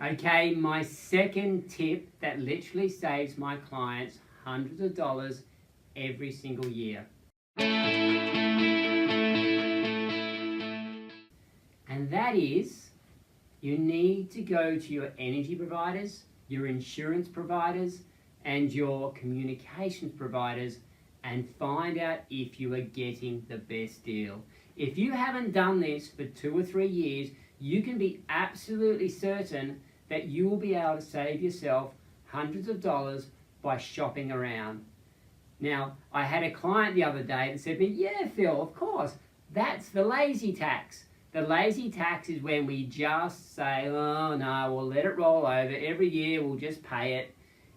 Okay, my second tip that literally saves my clients hundreds of dollars every single year. And that is, you need to go to your energy providers, your insurance providers, and your communications providers and find out if you are getting the best deal. If you haven't done this for 2 or 3 years, you can be absolutely certain that you will be able to save yourself hundreds of dollars by shopping around. Now, I had a client the other day that said to me, yeah, Phil, of course, that's the lazy tax. The lazy tax is when we just say, oh no, we'll let it roll over. Every year we'll just pay it,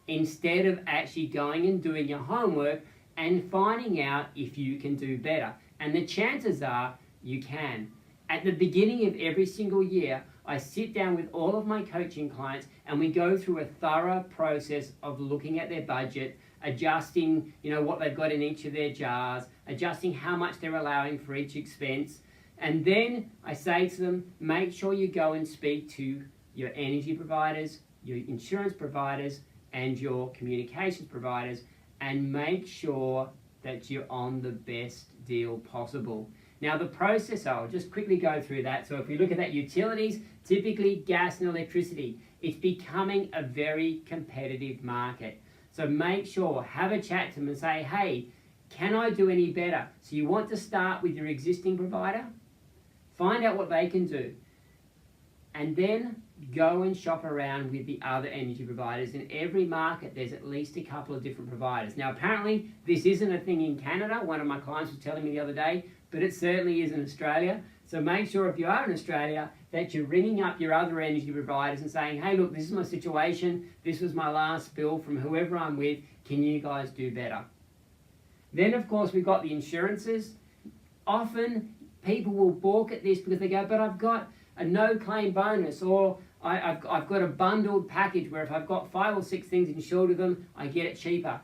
instead of actually going and doing your homework and finding out if you can do better. And the chances are you can. At the beginning of every single year, I sit down with all of my coaching clients and we go through a thorough process of looking at their budget, adjusting, what they've got in each of their jars, adjusting how much they're allowing for each expense. And then I say to them, make sure you go and speak to your energy providers, your insurance providers, and your communications providers, and make sure that you're on the best deal possible. Now the process, I'll just quickly go through that. So if we look at that, utilities, typically gas and electricity, it's becoming a very competitive market. So make sure, have a chat to them and say, hey, can I do any better? So you want to start with your existing provider, find out what they can do, and then go and shop around with the other energy providers. In every market, there's at least a couple of different providers. Now, apparently, this isn't a thing in Canada. One of my clients was telling me the other day, but it certainly is in Australia. So make sure if you are in Australia that you're ringing up your other energy providers and saying, hey, look, this is my situation. This was my last bill from whoever I'm with. Can you guys do better? Then, of course, we've got the insurances. Often, people will balk at this because they go, but I've got a no-claim bonus, or I've got a bundled package where if I've got 5 or 6 things insured with them, I get it cheaper.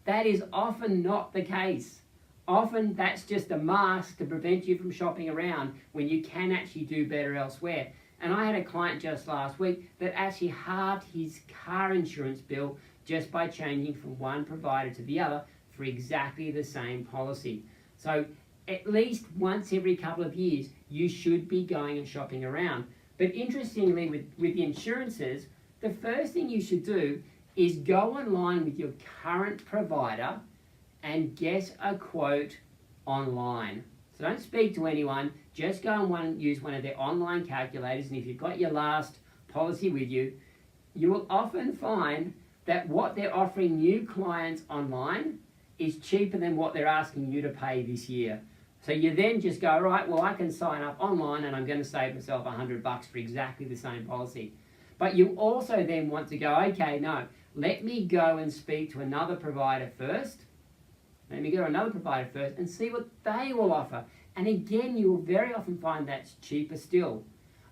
That is often not the case. Often that's just a mask to prevent you from shopping around when you can actually do better elsewhere. And I had a client just last week that actually halved his car insurance bill just by changing from one provider to the other for exactly the same policy. So at least once every couple of years, you should be going and shopping around. But interestingly, with the insurances, the first thing you should do is go online with your current provider and get a quote online. So don't speak to anyone, just go and use one of their online calculators, and if you've got your last policy with you, you will often find that what they're offering new clients online is cheaper than what they're asking you to pay this year. So you then just go, right, well, I can sign up online and I'm going to save myself $100 for exactly the same policy. But you also then want to go, okay, no, let me go and speak to another provider first. Let me go to another provider first and see what they will offer. And again, you will very often find that's cheaper still.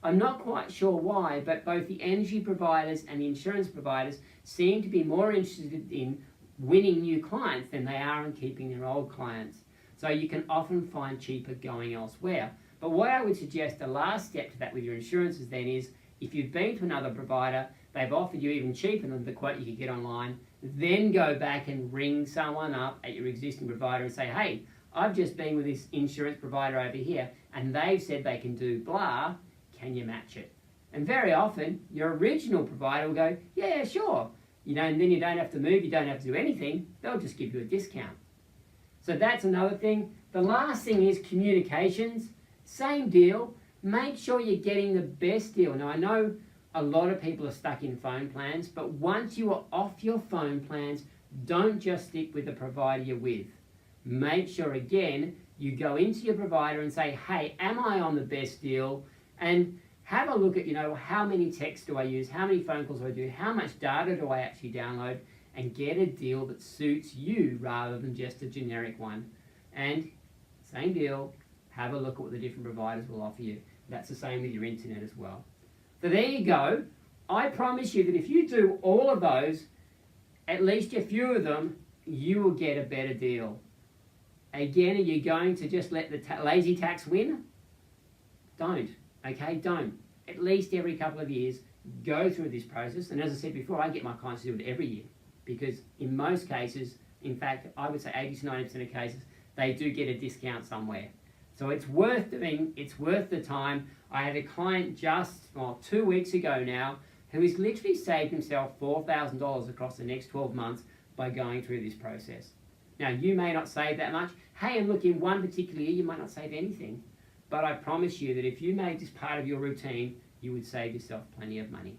I'm not quite sure why, but both the energy providers and the insurance providers seem to be more interested in winning new clients than they are in keeping their old clients. So you can often find cheaper going elsewhere. But what I would suggest, the last step to that with your insurances then is, if you've been to another provider, they've offered you even cheaper than the quote you could get online, then go back and ring someone up at your existing provider and say, hey, I've just been with this insurance provider over here and they've said they can do blah, can you match it? And very often, your original provider will go, yeah, sure. And then you don't have to move, you don't have to do anything, they'll just give you a discount. So that's another thing. The last thing is communications. Same deal. Make sure you're getting the best deal. Now, I know a lot of people are stuck in phone plans, but once you are off your phone plans, don't just stick with the provider you're with. Make sure, again, you go into your provider and say, hey, am I on the best deal? And have a look at, how many texts do I use? How many phone calls do I do? How much data do I actually download? And get a deal that suits you rather than just a generic one. And same deal, have a look at what the different providers will offer you. That's the same with your internet as well. So there you go. I promise you that if you do all of those, at least a few of them, you will get a better deal. Again, are you going to just let the lazy tax win? Don't. Okay, don't. At least every couple of years, go through this process. And as I said before, I get my clients to do it every year because in most cases, in fact, I would say 80 to 90% of cases, they do get a discount somewhere. So it's worth doing, it's worth the time. I had a client just 2 weeks ago now who has literally saved himself $4,000 across the next 12 months by going through this process. Now, you may not save that much. Hey, and look, in one particular year, you might not save anything. But I promise you that if you made this part of your routine, you would save yourself plenty of money.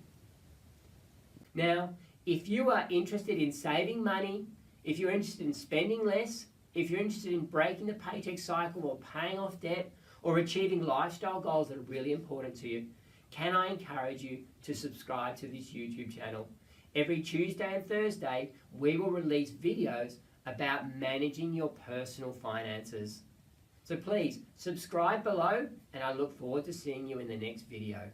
Now, if you are interested in saving money, if you're interested in spending less, if you're interested in breaking the paycheck cycle or paying off debt or achieving lifestyle goals that are really important to you, can I encourage you to subscribe to this YouTube channel? Every Tuesday and Thursday, we will release videos about managing your personal finances. So please, subscribe below, and I look forward to seeing you in the next video.